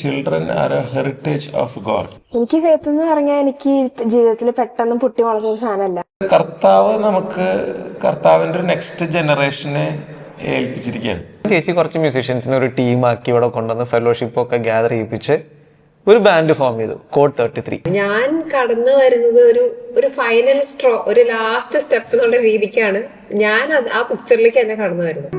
Children are A heritage of God. എനിക്ക് faith എന്ന് പറഞ്ഞാൽ എനിക്ക് ജീവിതത്തിൽ പെട്ടെന്ന് പൊട്ടി മുളച്ച ഒരു സാധനമല്ല. കർത്താവ് നമുക്ക് കർത്താവിന്റെ ഒരു നെക്സ്റ്റ് ജനറേഷനെ ഏൽപ്പിച്ചിരിക്കുകയാണ്. ചേച്ചി കുറച്ച് മ്യൂസീഷ്യൻസിനെ ഒരു ടീമാക്കി ഇവിടെ കൊണ്ടുവന്ന് ഫെലോഷിപ്പ് ഒക്കെ ഗ്യാദർ ചെയ്യിപ്പിച്ച് ഒരു ബാൻഡ് ഫോം ചെയ്തു, കോഡ് 33. ഞാൻ കടന്നു വരുന്നത് ഒരു ഫൈനൽ സ്ട്രോ, ഒരു ലാസ്റ്റ് സ്റ്റെപ്പ് എന്നുള്ള രീതിക്കാണ് ഞാൻ ആ പിക്ചറിലേക്ക് തന്നെ കടന്നു വരുന്നത്.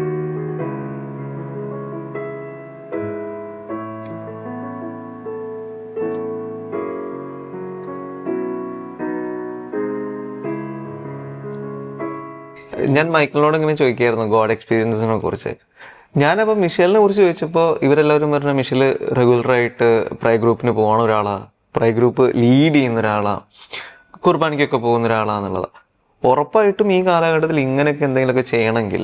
ഞാൻ മൈക്കിളിനോട് ഇങ്ങനെ ചോദിക്കുകയായിരുന്നു ഗോഡ് എക്സ്പീരിയൻസിനെ കുറിച്ച്. ഞാനപ്പോൾ മിഷേലിനെ കുറിച്ച് ചോദിച്ചപ്പോൾ ഇവരെല്ലാവരും പറഞ്ഞ മിഷേൽ റെഗുലറായിട്ട് പ്രൈ ഗ്രൂപ്പിന് പോകുന്ന ഒരാളാണ്, പ്രൈ ഗ്രൂപ്പ് ലീഡ് ചെയ്യുന്ന ഒരാളാണ്, കുർബാനയ്ക്കൊക്കെ പോകുന്ന ഒരാളാണെന്നുള്ളതാണ്. ഉറപ്പായിട്ടും ഈ കാലഘട്ടത്തിൽ ഇങ്ങനെയൊക്കെ എന്തെങ്കിലുമൊക്കെ ചെയ്യണമെങ്കിൽ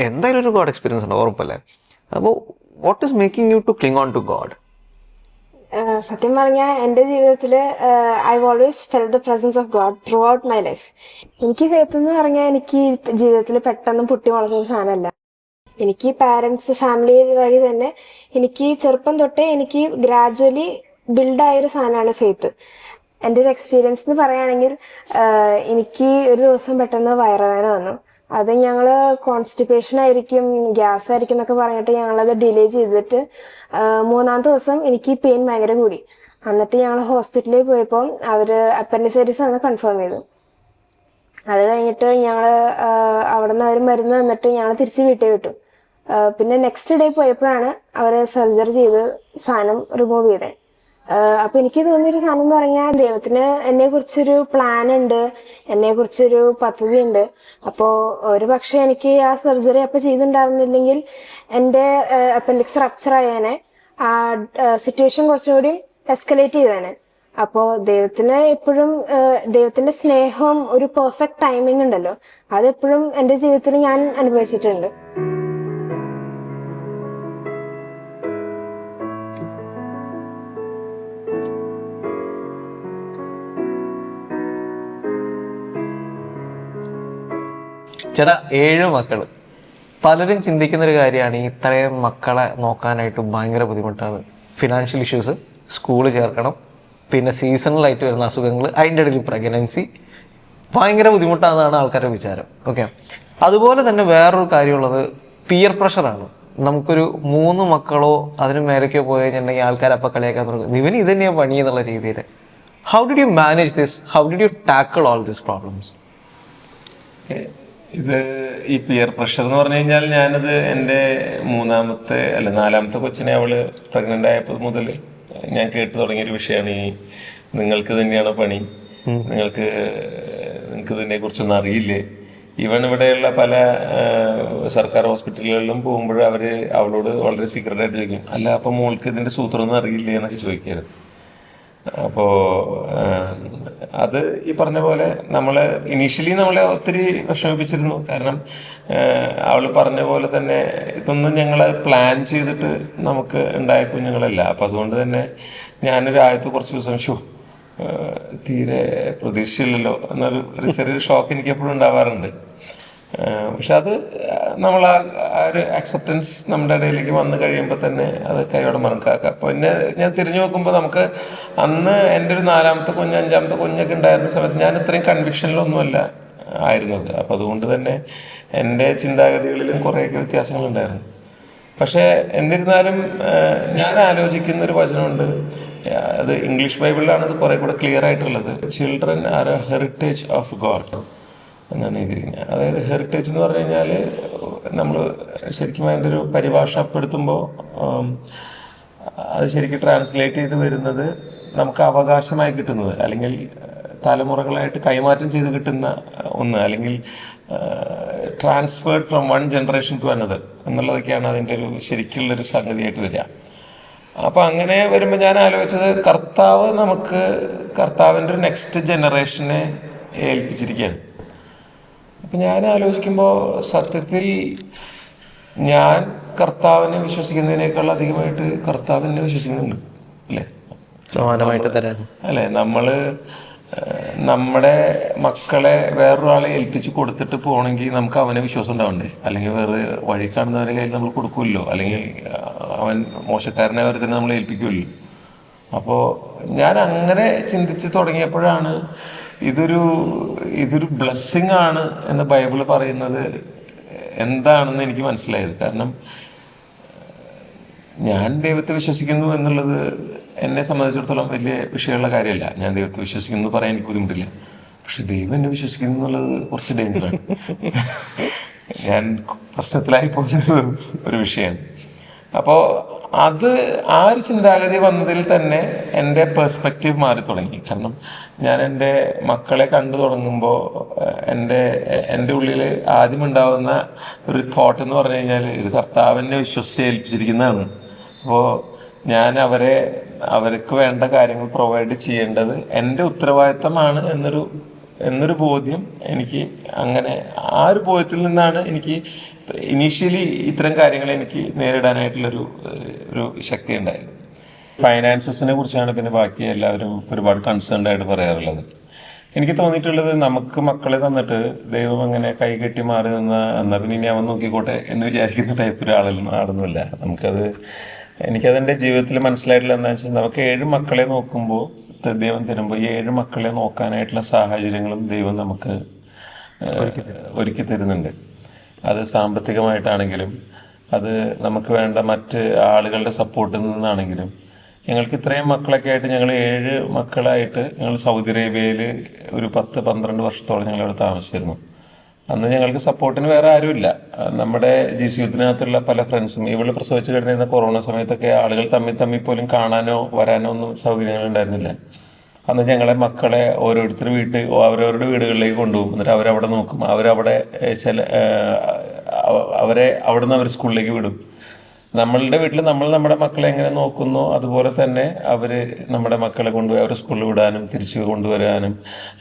എന്തായാലും ഒരു ഗോഡ് എക്സ്പീരിയൻസ് ഉണ്ട്, ഉറപ്പല്ലേ? അപ്പോൾ what is making you to cling on to God? സത്യം പറഞ്ഞാൽ എൻ്റെ ജീവിതത്തിൽ I always felt the presence of God throughout my life. എനിക്ക് ഫെയ്ത്ത് എന്ന് പറഞ്ഞാൽ എനിക്ക് ജീവിതത്തിൽ പെട്ടെന്ന് പൊട്ടി മുളച്ച ഒരു സാധനമല്ല. എനിക്ക് പാരൻസ് ഫാമിലി വഴി തന്നെ എനിക്ക് ചെറുപ്പം തൊട്ടേ എനിക്ക് ഗ്രാജുവലി ബിൽഡായൊരു സാധനമാണ് ഫെയ്ത്ത്. എൻ്റെ ഒരു എക്സ്പീരിയൻസ് എന്ന് പറയുകയാണെങ്കിൽ എനിക്ക് ഒരു ദിവസം പെട്ടെന്ന് വയറുവേദന വന്നു. അത് ഞങ്ങൾ കോൺസ്റ്റിപ്പേഷൻ ആയിരിക്കും, ഗ്യാസ് ആയിരിക്കും എന്നൊക്കെ പറഞ്ഞിട്ട് ഞങ്ങളത് ഡിലേ ചെയ്തിട്ട് മൂന്നാമത്തെ ദിവസം എനിക്ക് പെയിൻ ഭയങ്കര കൂടി. എന്നിട്ട് ഞങ്ങൾ ഹോസ്പിറ്റലിൽ പോയപ്പോൾ അവർ അപ്പൻഡിസൈറ്റിസ് ആണ് കൺഫേം ചെയ്തു. അത് കഴിഞ്ഞിട്ട് ഞങ്ങൾ അവിടെ നിന്ന് അവർ മരുന്ന് തന്നിട്ട് ഞങ്ങൾ തിരിച്ച് വീട്ടിൽ വിട്ടു. പിന്നെ നെക്സ്റ്റ് ഡേ പോയപ്പോഴാണ് അവർ സർജറി ചെയ്ത് സാധനം റിമൂവ് ചെയ്തത്. അപ്പോൾ എനിക്ക് തോന്നിയൊരു സാധനം എന്ന് പറഞ്ഞാൽ ദൈവത്തിന് എന്നെക്കുറിച്ചൊരു പ്ലാൻ ഉണ്ട്, എന്നെക്കുറിച്ചൊരു പദ്ധതി ഉണ്ട്. അപ്പോൾ ഒരു പക്ഷേ എനിക്ക് ആ സർജറി അപ്പോൾ ചെയ്തിട്ടുണ്ടായിരുന്നില്ലെങ്കിൽ എൻ്റെ അപ്പൻഡിക്സ് റപ്ചർ ആയേനെ, ആ സിറ്റുവേഷൻ കുറച്ചുകൂടി എസ്കലേറ്റ് ചെയ്തേനെ. അപ്പോൾ ദൈവത്തിന് എപ്പോഴും ദൈവത്തിൻ്റെ സ്നേഹം, ഒരു പെർഫെക്റ്റ് ടൈമിംഗ് ഉണ്ടല്ലോ, അതെപ്പോഴും എൻ്റെ ജീവിതത്തിൽ ഞാൻ അനുഭവിച്ചിട്ടുണ്ട്. ചേട്ടാ, 7 മക്കള്. പലരും ചിന്തിക്കുന്നൊരു കാര്യമാണ്, ഇത്രയും മക്കളെ നോക്കാനായിട്ട് ഭയങ്കര ബുദ്ധിമുട്ടാണ്. ഫിനാൻഷ്യൽ ഇഷ്യൂസ്, സ്കൂള് ചേർക്കണം, പിന്നെ സീസണലായിട്ട് വരുന്ന അസുഖങ്ങൾ, അതിൻ്റെ ഇടയിൽ പ്രഗ്നൻസി, ഭയങ്കര ബുദ്ധിമുട്ടാണെന്നാണ് ആൾക്കാരുടെ വിചാരം. ഓക്കെ, അതുപോലെ തന്നെ വേറൊരു കാര്യമുള്ളത് പിയർ പ്രഷറാണ്. നമുക്കൊരു 3 മക്കളോ അതിന് മേലേക്കോ പോയി കഴിഞ്ഞിട്ടുണ്ടെങ്കിൽ ആൾക്കാർ അപ്പം കളിയാക്കാൻ തുടങ്ങും, ഇവന് ഇത് തന്നെയാണ് പണി എന്നുള്ള രീതിയിൽ. How did you manage this? How did you tackle all these problems? ഇത് ഈ പിയർ പ്രഷർ എന്ന് പറഞ്ഞു കഴിഞ്ഞാൽ ഞാനത് എൻ്റെ 4ാമത്തെ കൊച്ചിനെ അവള് പ്രഗ്നന്റ് ആയപ്പോൾ മുതൽ ഞാൻ കേട്ടു തുടങ്ങിയൊരു വിഷയമാണ്. ഈ നിങ്ങൾക്ക് തന്നെയാണ് പണി, നിങ്ങൾക്ക് ഇതിനെ കുറിച്ചൊന്നും അറിയില്ലേ? ഈവൻ ഇവിടെയുള്ള പല സർക്കാർ ഹോസ്പിറ്റലുകളിലും പോകുമ്പോൾ അവളോട് വളരെ സീക്രട്ടായിട്ട് ചോദിക്കും, അല്ല അപ്പം മോൾക്ക് ഇതിന്റെ സൂത്രമൊന്നും അറിയില്ലേ എന്നൊക്കെ ചോദിക്കാറ്. അപ്പോൾ അത് ഈ പറഞ്ഞ പോലെ ഇനീഷ്യലി നമ്മളെ ഒത്തിരി വിഷമിപ്പിച്ചിരുന്നു. കാരണം അവൾ പറഞ്ഞ പോലെ തന്നെ ഇതൊന്നും ഞങ്ങൾ പ്ലാൻ ചെയ്തിട്ട് നമുക്ക് ഉണ്ടായ കുഞ്ഞുങ്ങളല്ല. അപ്പം അതുകൊണ്ട് തന്നെ ഞാനൊരു ആദ്യത്തെ കുറച്ച് ദിവസം തീരെ പ്രതീക്ഷയില്ലല്ലോ എന്നൊരു ചെറിയൊരു ഷോക്ക് എനിക്ക് എപ്പോഴും ഉണ്ടാവാറുണ്ട്. പക്ഷെ അത് നമ്മൾ ആ ഒരു അക്സെപ്റ്റൻസ് നമ്മുടെ ഇടയിലേക്ക് വന്നു കഴിയുമ്പോൾ തന്നെ അത് കൈയോടെ മറക്കാക്കാം. അപ്പോൾ ഞാൻ തിരിഞ്ഞു നോക്കുമ്പോൾ നമുക്ക് അന്ന് എൻ്റെ ഒരു 4ാമത്തെ കുഞ്ഞ് 5ാമത്തെ കുഞ്ഞൊക്കെ ഉണ്ടായിരുന്ന സമയത്ത് ഞാൻ ഇത്രയും കൺവിക്ഷനിലൊന്നുമല്ല ആയിരുന്നത്. അപ്പം അതുകൊണ്ട് തന്നെ എൻ്റെ ചിന്താഗതികളിലും കുറേയൊക്കെ വ്യത്യാസങ്ങളുണ്ടായിരുന്നു. പക്ഷേ എന്നിരുന്നാലും ഞാൻ ആലോചിക്കുന്നൊരു വചനമുണ്ട്, അത് ഇംഗ്ലീഷ് ബൈബിളിലാണ് അത് കുറേ കൂടെ ക്ലിയർ ആയിട്ടുള്ളത്. Children are A heritage of God എന്നാണ് എഴുതിയിരിക്കുന്നത്. അതായത് ഹെറിറ്റേജ് എന്ന് പറഞ്ഞു കഴിഞ്ഞാൽ നമ്മൾ ശരിക്കും അതിൻ്റെ ഒരു പരിഭാഷപ്പെടുത്തുമ്പോൾ അത് ശരിക്കും ട്രാൻസ്ലേറ്റ് ചെയ്ത് വരുന്നത് നമുക്ക് അവകാശമായി കിട്ടുന്നത്, അല്ലെങ്കിൽ തലമുറകളായിട്ട് കൈമാറ്റം ചെയ്ത് കിട്ടുന്ന ഒന്ന്, അല്ലെങ്കിൽ transferred from one generation to another എന്നുള്ളതൊക്കെയാണ് അതിൻ്റെ ഒരു ശരിക്കുള്ളൊരു സംഗതിയായിട്ട് വരിക. അപ്പം അങ്ങനെ വരുമ്പോൾ ഞാൻ ആലോചിച്ചത് കർത്താവ് നമുക്ക് കർത്താവിൻ്റെ ഒരു നെക്സ്റ്റ് ജനറേഷനെ ഏൽപ്പിച്ചിരിക്കുകയാണ്. അപ്പം ഞാൻ ആലോചിക്കുമ്പോൾ സത്യത്തിൽ ഞാൻ കർത്താവിനെ വിശ്വസിക്കുന്നതിനേക്കാൾ അധികമായിട്ട് കർത്താവിനെ വിശ്വസിക്കുന്നുണ്ട്, അല്ലേ? സമാനമായിട്ട് തരാൻ അല്ലേ? നമ്മൾ നമ്മുടെ മക്കളെ വേറൊരാളെ ഏൽപ്പിച്ച് കൊടുത്തിട്ട് പോകണമെങ്കിൽ നമുക്ക് അവനെ വിശ്വാസം ഉണ്ടാവണ്ടേ? അല്ലെങ്കിൽ വേറെ വഴി കാണുന്നവരുടെ കയ്യിൽ നമ്മൾ കൊടുക്കുമല്ലോ, അല്ലെങ്കിൽ അവൻ മോശക്കാരനെ വരെ തന്നെ നമ്മൾ ഏൽപ്പിക്കുമല്ലോ. അപ്പോൾ ഞാൻ അങ്ങനെ ചിന്തിച്ച് തുടങ്ങിയപ്പോഴാണ് ഇതൊരു ഇതൊരു ബ്ലെസ്സിങ് ആണ് എന്ന് ബൈബിൾ പറയുന്നത് എന്താണെന്ന് എനിക്ക് മനസ്സിലായത്. കാരണം ഞാൻ ദൈവത്തെ വിശ്വസിക്കുന്നു എന്നുള്ളത് എന്നെ സംബന്ധിച്ചിടത്തോളം വലിയ വിഷയമുള്ള കാര്യമല്ല. ഞാൻ ദൈവത്തെ വിശ്വസിക്കുന്നു എന്ന് പറയാൻ എനിക്ക് ബുദ്ധിമുട്ടില്ല. പക്ഷെ ദൈവം എന്നെ വിശ്വസിക്കുന്നു എന്നുള്ളത് കുറച്ച് ഡേഞ്ചറാണ്. ഞാൻ പ്രശ്നത്തിലായി പോകുന്ന ഒരു വിഷയമാണ്. അപ്പോൾ അത് ആ ഒരു ചിന്താഗതി വന്നതിൽ തന്നെ എൻ്റെ പെർസ്പെക്റ്റീവ് മാറി തുടങ്ങി. കാരണം ഞാൻ എൻ്റെ മക്കളെ കണ്ടു തുടങ്ങുമ്പോൾ എൻ്റെ ഉള്ളിൽ ആദ്യം ഉണ്ടാകുന്ന ഒരു തോട്ട് എന്ന് പറഞ്ഞു കഴിഞ്ഞാൽ ഇത് കർത്താവിനെ വിശ്വസിച്ച് ഏൽപ്പിച്ചിരിക്കുന്നതാണ്. അപ്പോൾ ഞാൻ അവർക്ക് വേണ്ട കാര്യങ്ങൾ പ്രൊവൈഡ് ചെയ്യേണ്ടത് എൻ്റെ ഉത്തരവാദിത്തമാണ് എന്നൊരു ബോധ്യം എനിക്ക്, അങ്ങനെ ആ ഒരു ബോധ്യത്തിൽ നിന്നാണ് എനിക്ക് ഇനീഷ്യലി ഇത്തരം കാര്യങ്ങൾ എനിക്ക് നേരിടാനായിട്ടുള്ളൊരു ശക്തി ഉണ്ടായത്. ഫൈനാൻസസിനെ കുറിച്ചാണ് പിന്നെ ബാക്കി എല്ലാവരും ഒരുപാട് കൺസേൺഡ് ആയിട്ട് പറയാറുള്ളത്. എനിക്ക് തോന്നിയിട്ടുള്ളത് നമുക്ക് മക്കളെ തന്നിട്ട് ദൈവം അങ്ങനെ കൈകെട്ടി മാറി എന്നാൽ പിന്നെ ഇനി അവൻ നോക്കിക്കോട്ടെ എന്ന് വിചാരിക്കുന്ന ടൈപ്പ് ഒരാളൊന്നുമില്ല. എനിക്കതെൻ്റെ ജീവിതത്തിൽ മനസ്സിലായിട്ടുള്ള എന്താണെന്ന് വെച്ചാൽ, നമുക്ക് 7 മക്കളെ നോക്കുമ്പോൾ ദൈവം തരുമ്പോൾ ഈ 7 മക്കളെ നോക്കാനായിട്ടുള്ള സാഹചര്യങ്ങളും ദൈവം നമുക്ക് ഒരുക്കി തരുന്നുണ്ട്. അത് സാമ്പത്തികമായിട്ടാണെങ്കിലും അത് നമുക്ക് വേണ്ട മറ്റ് ആളുകളുടെ സപ്പോർട്ടിൽ നിന്നാണെങ്കിലും. ഞങ്ങൾക്ക് ഇത്രയും മക്കളൊക്കെ ആയിട്ട് ഞങ്ങൾ 7 മക്കളായിട്ട് ഞങ്ങൾ സൗദി അറേബ്യയിൽ ഒരു 10-12 വർഷത്തോളം ഞങ്ങളവിടെ താമസിച്ചിരുന്നു. അന്ന് ഞങ്ങൾക്ക് സപ്പോർട്ടിന് വേറെ ആരുമില്ല. നമ്മുടെ യൂത്തിനകത്തുള്ള പല ഫ്രണ്ട്സും ഇവള് പ്രസവിച്ച് കിടന്നിരുന്ന കൊറോണ സമയത്തൊക്കെ ആളുകൾ തമ്മിൽ പോലും കാണാനോ വരാനോ ഒന്നും സൗകര്യങ്ങൾ ഉണ്ടായിരുന്നില്ല. അന്ന് ഞങ്ങളെ മക്കളെ ഓരോരുത്തർ അവരവരുടെ വീടുകളിലേക്ക് കൊണ്ടുപോകും. എന്നിട്ട് അവരവിടെ നോക്കും. അവരവിടെ അവരെ അവിടെ നിന്ന് അവർ സ്കൂളിലേക്ക് വിടും. നമ്മളുടെ വീട്ടിൽ നമ്മൾ നമ്മുടെ മക്കളെ എങ്ങനെ നോക്കുന്നോ അതുപോലെ തന്നെ അവർ നമ്മുടെ മക്കളെ കൊണ്ടുപോയി അവരെ സ്കൂളിൽ വിടാനും തിരിച്ചു കൊണ്ടുവരാനും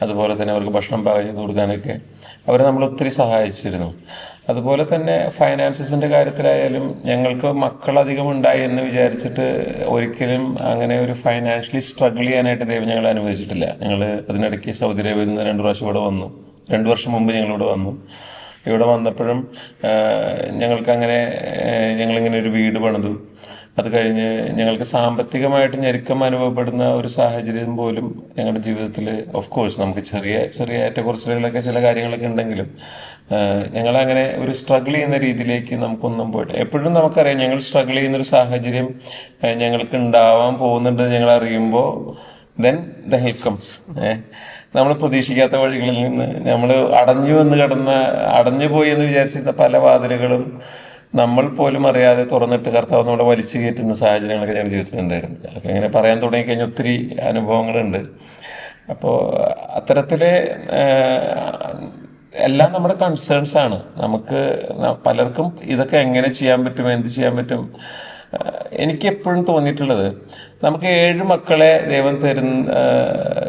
അതുപോലെ തന്നെ അവർക്ക് ഭക്ഷണം പാകം ചെയ്ത് കൊടുക്കാനൊക്കെ അവരെ നമ്മൾ ഒത്തിരി സഹായിച്ചിരുന്നു. അതുപോലെ തന്നെ ഫൈനാൻസസിൻ്റെ കാര്യത്തിലായാലും ഞങ്ങൾക്ക് മക്കളധികം ഉണ്ടായി എന്ന് വിചാരിച്ചിട്ട് ഒരിക്കലും അങ്ങനെ ഒരു ഫൈനാൻഷ്യലി സ്ട്രഗിൾ ചെയ്യാനായിട്ട് ദൈവം ഞങ്ങളെ അനുവദിച്ചിട്ടില്ല. ഞങ്ങൾ അതിനിടയ്ക്ക് സൗദി അറേബ്യയിൽ നിന്ന് 2 പ്രാവശ്യം ഇവിടെ വന്നു. 2 വർഷം മുമ്പ് ഞങ്ങളിവിടെ വന്നു. ഇവിടെ വന്നപ്പോഴും ഞങ്ങളിങ്ങനെ ഒരു വീട് പണിതു. അത് കഴിഞ്ഞ് ഞങ്ങൾക്ക് സാമ്പത്തികമായിട്ട് ഞെരുക്കം അനുഭവപ്പെടുന്ന ഒരു സാഹചര്യം പോലും ഞങ്ങളുടെ ജീവിതത്തിൽ, ഓഫ് കോഴ്സ് നമുക്ക് ചെറിയ ഏറ്റക്കുറച്ചിലുകളൊക്കെ ചില കാര്യങ്ങളൊക്കെ ഉണ്ടെങ്കിലും ഞങ്ങളങ്ങനെ ഒരു സ്ട്രഗിൾ ചെയ്യുന്ന രീതിയിലേക്ക് നമുക്കൊന്നും പോയിട്ട്, എപ്പോഴും നമുക്കറിയാം ഞങ്ങൾ സ്ട്രഗിൾ ചെയ്യുന്നൊരു സാഹചര്യം ഞങ്ങൾക്ക് ഉണ്ടാവാൻ പോകുന്നുണ്ടെന്ന് ഞങ്ങൾ അറിയുമ്പോൾ ദെൻ ദ ഹെൽപ്പ് കംസ്. നമ്മൾ പ്രതീക്ഷിക്കാത്ത വഴികളിൽ നിന്ന് നമ്മൾ അടഞ്ഞു പോയി എന്ന് വിചാരിച്ചിരുന്ന പല വാതിലുകളും നമ്മൾ പോലും അറിയാതെ തുറന്നിട്ട് കർത്താവ് നമ്മളെ വലിച്ചു കയറ്റുന്ന സാഹചര്യങ്ങളൊക്കെ ഞങ്ങളുടെ ജീവിതത്തിലുണ്ടായിരുന്നു. അതൊക്കെ ഇങ്ങനെ പറയാൻ തുടങ്ങിക്കഴിഞ്ഞാൽ ഒത്തിരി അനുഭവങ്ങളുണ്ട്. അപ്പോൾ അത്തരത്തിൽ എല്ലാം നമ്മുടെ കൺസേൺസ് ആണ്. നമുക്ക് പലർക്കും ഇതൊക്കെ എങ്ങനെ ചെയ്യാൻ പറ്റും, എന്ത് ചെയ്യാൻ പറ്റും. എനിക്ക് എപ്പോഴും തോന്നിയിട്ടുള്ളത്, നമുക്ക് 7 മക്കളെ ദൈവം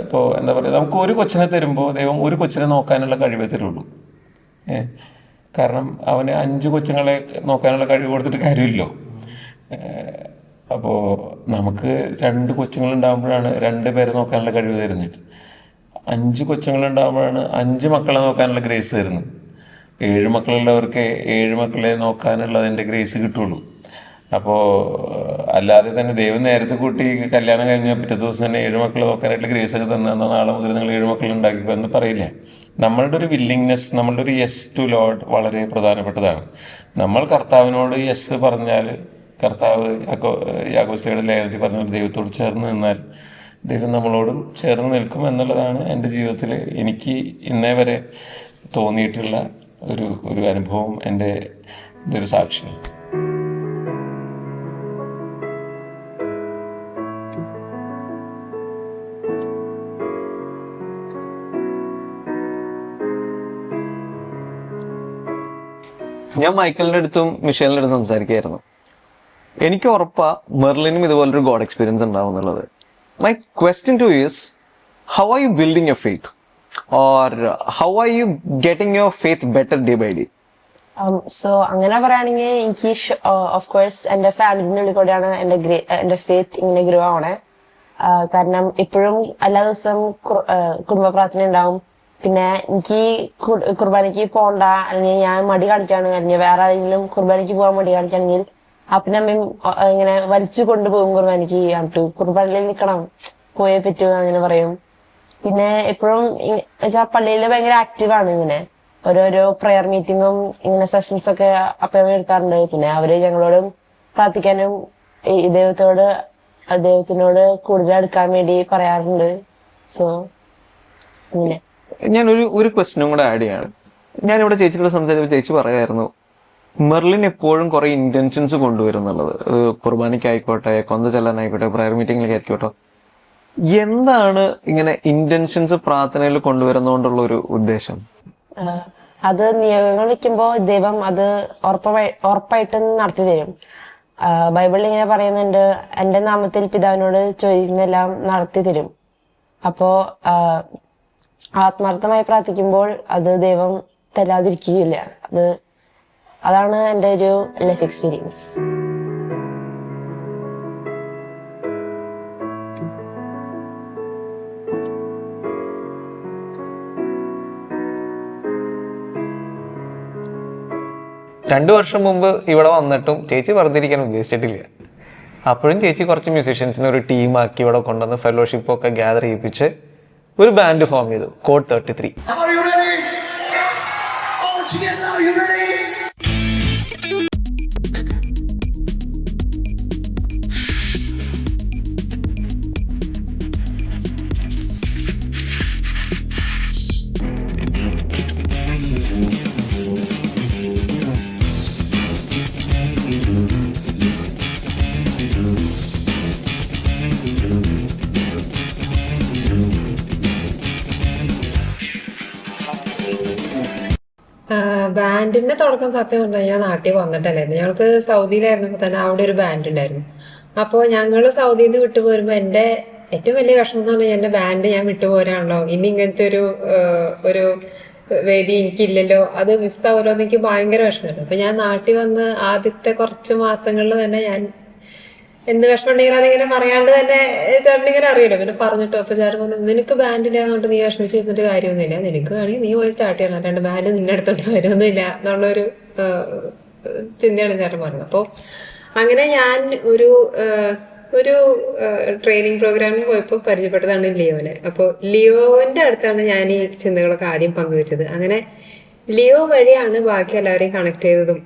ഇപ്പോൾ എന്താ പറയുക, നമുക്ക് ഒരു കൊച്ചിനെ തരുമ്പോൾ ദൈവം ഒരു കൊച്ചിനെ നോക്കാനുള്ള കഴിവേ തരുള്ളൂ. കാരണം അവന് 5 കൊച്ചുങ്ങളെ നോക്കാനുള്ള കഴിവ് കൊടുത്തിട്ട് കാര്യമില്ലല്ലോ. അപ്പോൾ നമുക്ക് 2 കൊച്ചുങ്ങളുണ്ടാകുമ്പോഴാണ് 2 പേരെ നോക്കാനുള്ള കഴിവ് തരുന്നത്. 5 കൊച്ചുങ്ങളുണ്ടാകുമ്പോഴാണ് 5 മക്കളെ നോക്കാനുള്ള ഗ്രേസ് തരുന്നത്. 7 മക്കളുള്ളവർക്ക് 7 മക്കളെ നോക്കാനുള്ള അതിൻ്റെ ഗ്രേസ് കിട്ടുള്ളൂ. അപ്പോൾ അല്ലാതെ തന്നെ ദൈവം നേരത്തെ കൂട്ടി കല്യാണം കഴിഞ്ഞ പിറ്റേ ദിവസം തന്നെ 7 മക്കളെ നോക്കാനായിട്ട് ഗ്രേസ് ഒക്കെ തന്നാൽ നാളെ മുതൽ നിങ്ങൾ 7 മക്കൾ ഉണ്ടാക്കിക്കോ എന്ന് പറയില്ല. നമ്മളുടെ ഒരു വില്ലിങ്നെസ്, നമ്മളുടെ ഒരു യെസ് ടു ലോഡ് വളരെ പ്രധാനപ്പെട്ടതാണ്. നമ്മൾ കർത്താവിനോട് യെസ് പറഞ്ഞാൽ, കർത്താവ് യാക്കോബിന്റെ ലേഖനത്തിൽ പറഞ്ഞ ദൈവത്തോട് ചേർന്ന് നിന്നാൽ ദൈവം നമ്മളോടും ചേർന്ന് നിൽക്കും എന്നുള്ളതാണ് എൻ്റെ ജീവിതത്തിൽ എനിക്ക് ഇന്നേ വരെ തോന്നിയിട്ടുള്ള ഒരു അനുഭവം, എൻ്റെ ഒരു സാക്ഷ്യം. ഞാൻ മൈക്കലിന്റെ അടുത്തും മിഷേലിന്റെ അടുത്തും സംസാരിക്കുകയായിരുന്നു. എനിക്ക് ഉറപ്പാ മെർലിനും ഇതുപോലൊരു ഗോഡ് എക്സ്പീരിയൻസ് ഉണ്ടാവും എന്നുള്ളത്. My question to is, how are you building your faith, or how are you getting your faith better day by day? So അങ്ങനെ പറയുകയാണെങ്കിൽ എനിക്ക് ഓഫ് കോഴ്സ് എൻ്റെ ഫാമിലിൻ്റെ ഉള്ളിൽ കൂടെയാണ് എൻ്റെ ഫെയ്ത്ത് ഇങ്ങനെ ഗ്രോ ആവണേ. കാരണം ഇപ്പോഴും എല്ലാ ദിവസവും കുടുംബ പ്രാർത്ഥന ഉണ്ടാവും. പിന്നെ എനിക്ക് കുർബാനയ്ക്ക് പോകണ്ട, അല്ലെങ്കിൽ ഞാൻ മടി കാണിക്കാണ്, അല്ലെങ്കിൽ വേറെ ആരെങ്കിലും കുർബാനയ്ക്ക് പോകാൻ മടി കാണിക്കുകയാണെങ്കിൽ അപ്പനും അമ്മയും ഇങ്ങനെ വലിച്ചു കൊണ്ടുപോകും കുർബാനയ്ക്ക്. എന്നിട്ട് കുർബാനയിൽ നിൽക്കണം, പോയേ പറ്റൂ അങ്ങനെ പറയും. പിന്നെ എപ്പോഴും വെച്ചാൽ പള്ളിയിൽ ഭയങ്കര ആക്റ്റീവാണ്. ഇങ്ങനെ ഓരോരോ പ്രെയർ മീറ്റിങ്ങും ഇങ്ങനെ സെഷൻസ് ഒക്കെ അപ്പം എടുക്കാറുണ്ട്. പിന്നെ അവര് ഞങ്ങളോടും പ്രാർത്ഥിക്കാനും ഈ ദൈവത്തിനോട് കൂടുതൽ അടുക്കാൻ വേണ്ടി പറയാറുണ്ട്. സോ ഇങ്ങനെ ഞാൻ ഒരു ക്വസ്റ്റ്യനും കൂടെ ആഡ് ചെയ്യാണ്. ഞാനിവിടെ ചേച്ചിയോട് സംസാരിച്ചപ്പോൾ ചേച്ചി പറയായിരുന്നു മെർലിൻ എപ്പോഴും കുറെ ഇന്റൻഷൻസ് കൊണ്ടുവരും എന്നുള്ളത്. കുർബാനയ്ക്കായിക്കോട്ടെ, കൊന്ത ചെല്ലാനായിക്കോട്ടെ, പ്രയർ മീറ്റിംഗിലേക്ക് ആയിക്കോട്ടെ. എന്താണ് ഇങ്ങനെ ഇന്റൻഷൻസ് പ്രാർത്ഥനയിൽ കൊണ്ടുവരുന്നതുകൊണ്ടുള്ള ഒരു ഉദ്ദേശം? അത് നിയോഗങ്ങൾ വെക്കുമ്പോൾ ദൈവം അത് ഉറപ്പായിട്ടും നടത്തി തരും. ബൈബിളിൽ ഇങ്ങനെ പറയുന്നുണ്ട്, എന്റെ നാമത്തിൽ പിതാവിനോട് ചോദിക്കുന്നതെല്ലാം നടത്തി തരും. അപ്പോ ആത്മാർത്ഥമായി പ്രാർത്ഥിക്കുമ്പോൾ അത് ദൈവം തരാതിരിക്കുകയില്ല. അതാണ് എൻ്റെ ഒരു ലൈഫ് എക്സ്പീരിയൻസ്. രണ്ടു വർഷം മുമ്പ് ഇവിടെ വന്നിട്ടും ചേച്ചി വെറുതെ ഇരിക്കാൻ ഉദ്ദേശിച്ചിട്ടില്ല. അപ്പോഴും ചേച്ചി കുറച്ച് മ്യൂസീഷ്യൻസിനെ ഒരു ടീമാക്കി ഇവിടെ കൊണ്ടുവന്ന് ഫെലോഷിപ്പൊക്കെ ഗ്യാദർ ചെയ്യിപ്പിച്ച് ഒരു ബാൻഡ് ഫോം ചെയ്തു, കോഡ് 33. ബാൻഡിന്റെ തുടക്കം സത്യം പറഞ്ഞാൽ ഞാൻ നാട്ടിൽ വന്നിട്ടല്ലായിരുന്നു. ഞങ്ങൾക്ക് സൗദിയിലായിരുന്നപ്പോൾ തന്നെ അവിടെ ഒരു ബാൻഡ് ഉണ്ടായിരുന്നു. അപ്പോൾ ഞങ്ങൾ സൗദിയിൽ നിന്ന് വിട്ടുപോരുമ്പോൾ എൻ്റെ ഏറ്റവും വലിയ വിഷമം എന്ന് പറഞ്ഞാൽ എൻ്റെ ബാൻഡ് ഞാൻ വിട്ടുപോരാണല്ലോ, ഇനി ഇങ്ങനത്തെ ഒരു വേദി എനിക്കില്ലല്ലോ, അത് മിസ്സാവുമല്ലോ എന്ന് എനിക്ക് ഭയങ്കര വിഷമമായിരുന്നു. അപ്പൊ ഞാൻ നാട്ടിൽ വന്ന് ആദ്യത്തെ കുറച്ച് മാസങ്ങളിൽ തന്നെ ഞാൻ എന്ത് വിഷമം ഉണ്ടെങ്കിലും അതിങ്ങനെ പറയാണ്ട് തന്നെ ചേട്ടനിങ്ങനെ അറിയില്ല. പിന്നെ പറഞ്ഞിട്ടോ അപ്പൊ ചേട്ടൻ പറഞ്ഞു, നിനക്ക് ബാൻഡില്ലാന്നോട്ട് നീ വിഷമിച്ചിരുന്നിട്ട് കാര്യമൊന്നുമില്ല, നിനക്ക് വേണമെങ്കിൽ നീ പോയി സ്റ്റാർട്ട് ചെയ്യണം, അല്ലാണ്ട് ബാൻഡ് നിന്നെ അടുത്തോട്ട് വരുമൊന്നുമില്ല എന്നുള്ളൊരു ചിന്തയാണ് ചേട്ടൻ പറഞ്ഞത്. അപ്പോൾ അങ്ങനെ ഞാൻ ഒരു ട്രെയിനിങ് പ്രോഗ്രാമിൽ പോയപ്പോൾ പരിചയപ്പെട്ടതാണ് ലിയോനെ. അപ്പോൾ ലിയോന്റെ അടുത്താണ് ഞാൻ ഈ ചിന്തകളൊക്കെ ആദ്യം പങ്കുവെച്ചത്. അങ്ങനെ ലിയോ വഴിയാണ് ബാക്കി എല്ലാവരെയും കണക്ട് ചെയ്തതും,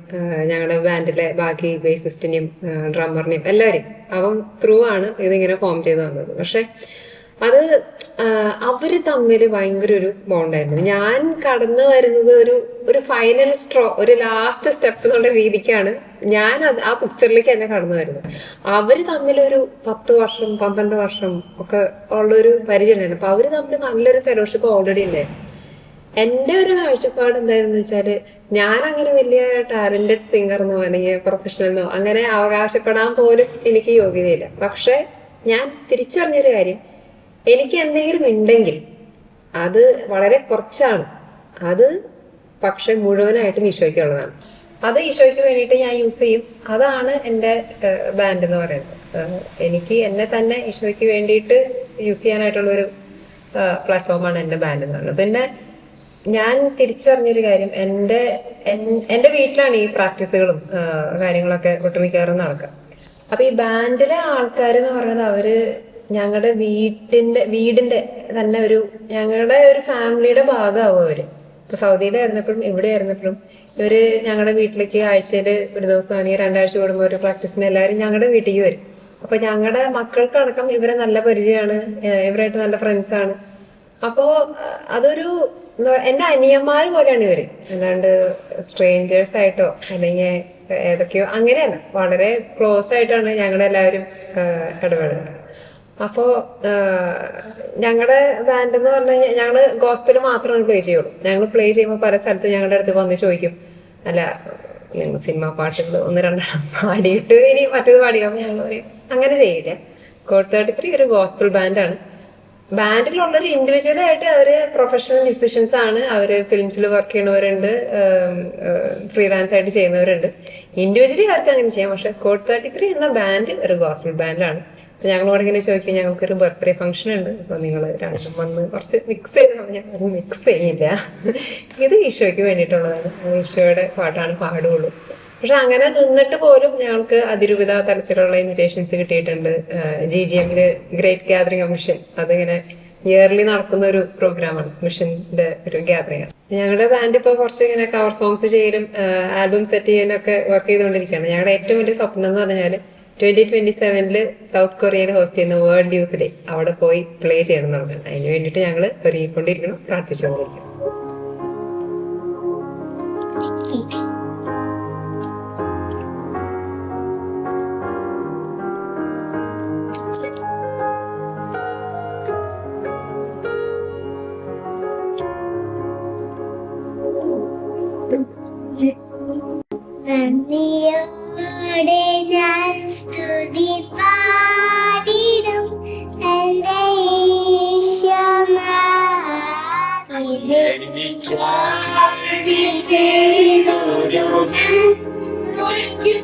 ഞങ്ങളുടെ ബാൻഡിലെ ബാക്കി ബേസിസ്റ്റിനെയും ഡ്രമ്മറിനെയും എല്ലാവരെയും അവൻ ത്രൂ ആണ് ഇതിങ്ങനെ ഫോം ചെയ്ത് വന്നത്. പക്ഷെ അത് അവര് തമ്മിൽ ഭയങ്കര ഒരു ബോണ്ടായിരുന്നു. ഞാൻ കടന്നു വരുന്നത് ഒരു ഫൈനൽ സ്ട്രോ, ഒരു ലാസ്റ്റ് സ്റ്റെപ്പ് എന്നുള്ള രീതിക്കാണ് ഞാൻ ആ പിക്ചറിലേക്ക് എന്നെ കടന്നു വരുന്നത്. അവര് തമ്മിൽ ഒരു 10 വർഷം 12 വർഷം ഒക്കെ ഉള്ളൊരു പരിചയം ഉണ്ടായിരുന്നു. അപ്പൊ അവര് തമ്മിൽ നല്ലൊരു ഫെലോഷിപ്പ് ഓൾറെഡി ഉണ്ടായിരുന്നു. എന്റെ ഒരു കാഴ്ചപ്പാട് എന്തായിരുന്നു വെച്ചാല്, ഞാൻ അങ്ങനെ വലിയ ടാലന്റഡ് സിംഗർന്നോ അല്ലെങ്കിൽ പ്രൊഫഷണൽന്നോ അങ്ങനെ അവകാശപ്പെടാൻ പോലും എനിക്ക് യോഗ്യതയില്ല. പക്ഷെ ഞാൻ തിരിച്ചറിഞ്ഞൊരു കാര്യം, എനിക്ക് എന്തെങ്കിലും ഉണ്ടെങ്കിൽ അത് വളരെ കുറച്ചാണ്, അത് പക്ഷെ മുഴുവനായിട്ടും ഈശോയ്ക്കുള്ളതാണ്. അത് ഈശോയ്ക്ക് വേണ്ടിയിട്ട് ഞാൻ യൂസ് ചെയ്യും. അതാണ് എൻ്റെ ബാൻഡ് എന്ന് പറയുന്നത്. എനിക്ക് എന്നെ തന്നെ ഈശോയ്ക്ക് വേണ്ടിയിട്ട് യൂസ് ചെയ്യാനായിട്ടുള്ളൊരു പ്ലാറ്റ്ഫോമാണ് എൻ്റെ ബാൻഡ് എന്ന് പറയുന്നത്. പിന്നെ ഞാൻ തിരിച്ചറിഞ്ഞൊരു കാര്യം, എൻ്റെ വീട്ടിലാണ് ഈ പ്രാക്ടീസുകളും കാര്യങ്ങളൊക്കെ ഒട്ടുമിക്കവാറും നടക്കുക. അപ്പൊ ഈ ബാൻഡിലെ ആൾക്കാർ എന്ന് പറയുന്നത് അവര് ഞങ്ങളുടെ വീടിന്റെ തന്നെ ഞങ്ങളുടെ ഒരു ഫാമിലിയുടെ ഭാഗമാവും അവര്. ഇപ്പൊ സൗദിയിലായിരുന്നപ്പോഴും ഇവിടെ ആയിരുന്നപ്പോഴും ഇവര് ഞങ്ങളുടെ വീട്ടിലേക്ക് ആഴ്ചയിൽ ഒരു ദിവസം ആണെങ്കിൽ 2 ആഴ്ച കൂടുമ്പോൾ ഒരു പ്രാക്ടീസിന് എല്ലാവരും ഞങ്ങളുടെ വീട്ടിലേക്ക് വരും. അപ്പൊ ഞങ്ങളുടെ മക്കൾക്കടക്കം ഇവരെ നല്ല പരിചയമാണ്, ഇവരായിട്ട് നല്ല ഫ്രണ്ട്സാണ്. അപ്പോ അതൊരു എന്റെ അനിയന്മാർ പോലെയാണ് ഇവര്, അല്ലാണ്ട് സ്ട്രേഞ്ചേഴ്സ് ആയിട്ടോ അല്ലെങ്കിൽ ഏതൊക്കെയോ അങ്ങനെയല്ല, വളരെ ക്ലോസ് ആയിട്ടാണ് ഞങ്ങളെല്ലാവരും ഇടപെടുന്നത്. അപ്പോ ഞങ്ങളുടെ ബാൻഡ് എന്ന് പറഞ്ഞു കഴിഞ്ഞാൽ ഞങ്ങള് ഗോസ്പല് മാത്രമാണ് പ്ലേ ചെയ്യുള്ളൂ. ഞങ്ങൾ പ്ലേ ചെയ്യുമ്പോൾ പല സ്ഥലത്ത് ഞങ്ങളുടെ അടുത്ത് വന്ന് ചോദിക്കും, അല്ല നിങ്ങൾ സിനിമ പാട്ടുകൾ 1-2 പാടിയിട്ട് ഇനി മറ്റേത് പാടിയാകുമ്പോൾ ഞങ്ങൾ പറയും അങ്ങനെ ചെയ്യില്ല. കോഡ് 33 ഒരു ഗോസ്പൽ ബാൻഡാണ്. ബാൻഡിലുള്ളൊരു ഇൻഡിവിജ്വലായിട്ട് അവര് പ്രൊഫഷണൽ മ്യൂസിഷ്യൻസ് ആണ്. അവര് ഫിലിംസിൽ വർക്ക് ചെയ്യുന്നവരുണ്ട്, ഫ്രീലാൻസ് ആയിട്ട് ചെയ്യുന്നവരുണ്ട്. ഇൻഡിവിജ്വലി അവർക്ക് അങ്ങനെ ചെയ്യാം. പക്ഷെ കോഡ് 33 എന്ന ബാൻഡ് ഒരു ഗോസ്പൽ ബാൻഡാണ്. ഞങ്ങളോട് ഇങ്ങനെ ചോദിക്കും, ഞങ്ങൾക്കൊരു ബർത്ത്ഡേ ഫംഗ്ഷൻ ഉണ്ട്, അപ്പൊ നിങ്ങൾ രണ്ടും വന്ന് കുറച്ച് മിക്സ് ചെയ്താൽ ഞാൻ മിക്സ് ചെയ്യില്ല, ഇത് ഈശോയ്ക്ക് വേണ്ടിയിട്ടുള്ളതാണ്, ഈശോയുടെ പാട്ടാണ് പാടുള്ളൂ. പക്ഷെ അങ്ങനെ നിന്നിട്ട് പോലും ഞങ്ങൾക്ക് അതിരൂപത തലത്തിലുള്ള ഇൻവിറ്റേഷൻസ് കിട്ടിയിട്ടുണ്ട്. GGM-ല് ഗ്രേറ്റ് ഗാദറിംഗ് ഓഫ് മിഷൻ, അതിങ്ങനെ ഇയർലി നടക്കുന്ന ഒരു പ്രോഗ്രാമാണ്, മിഷന്റെ ഒരു ഗ്യാദറിംഗ് ആണ്. ഞങ്ങളുടെ ബാൻഡ് ഇപ്പൊ കുറച്ച് ഇങ്ങനെ കവർ സോങ്സ് ചെയ്യലും ആൽബം സെറ്റ് ചെയ്യാനൊക്കെ വർക്ക് ചെയ്തുകൊണ്ടിരിക്കുകയാണ്. ഞങ്ങളുടെ ഏറ്റവും വലിയ സ്വപ്നം എന്ന് പറഞ്ഞാൽ 2027 സൗത്ത് കൊറിയയിൽ ഹോസ്റ്റ് ചെയ്യുന്ന വേൾഡ് യൂത്ത് ഡേ അവിടെ പോയി പ്ലേ ചെയ്യണം എന്നുള്ളതാണ്. അതിന് വേണ്ടിയിട്ട് ഞങ്ങൾ ഒരുങ്ങിക്കൊണ്ടിരിക്കണം, പ്രാർത്ഥിച്ചുകൊണ്ടിരിക്കണം. നന്ദിയോടെ ഞാൻ സ്തുതി പാടിടും എന്റെ ഈശോനാഥനെ ചെയ്തൊരു നന്മയ്ക്ക്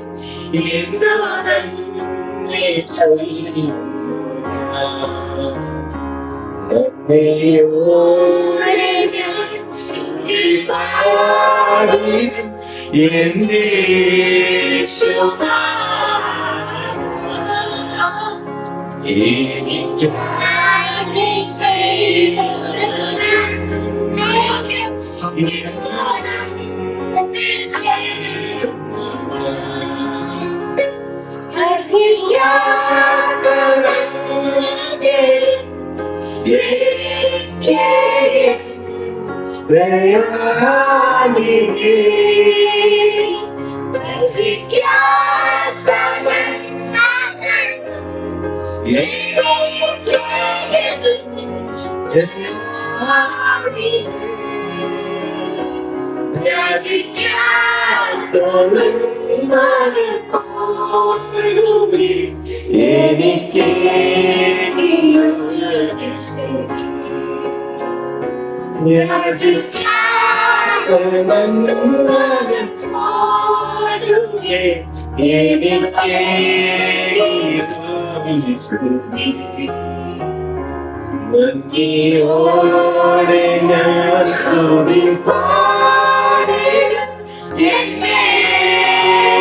എന്തോ നന്ദി ചൊല്ലുന്നു നന്ദിയോടെ ഞാൻ സ്തുതി പാടിടും എന്റെ നന്ദിയോടെ ഞാൻ സ്തുതി പാടിടും എന്റെ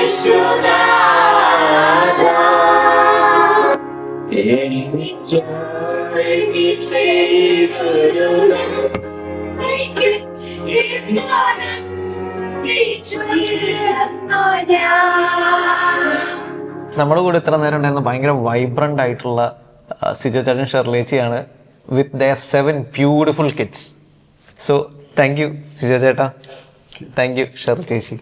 യേശുനാഥാ, എനിക്കായി ചെയ്തൊരു നന്മയ്ക്ക് എന്തോ നന്ദി ചൊല്ലുന്നു ഞാൻ. നമ്മുടെ കൂടെ ഇത്ര നേരം ഉണ്ടായിരുന്ന ഭയങ്കര വൈബ്രൻ്റ് ആയിട്ടുള്ള സിജോ ചേട്ടൻ ഷെർലേച്ചിയാണ് with their 7 beautiful kids. So thank you Sijo ചേട്ടാ, താങ്ക് യു ഷെർൽ ചേച്ചി.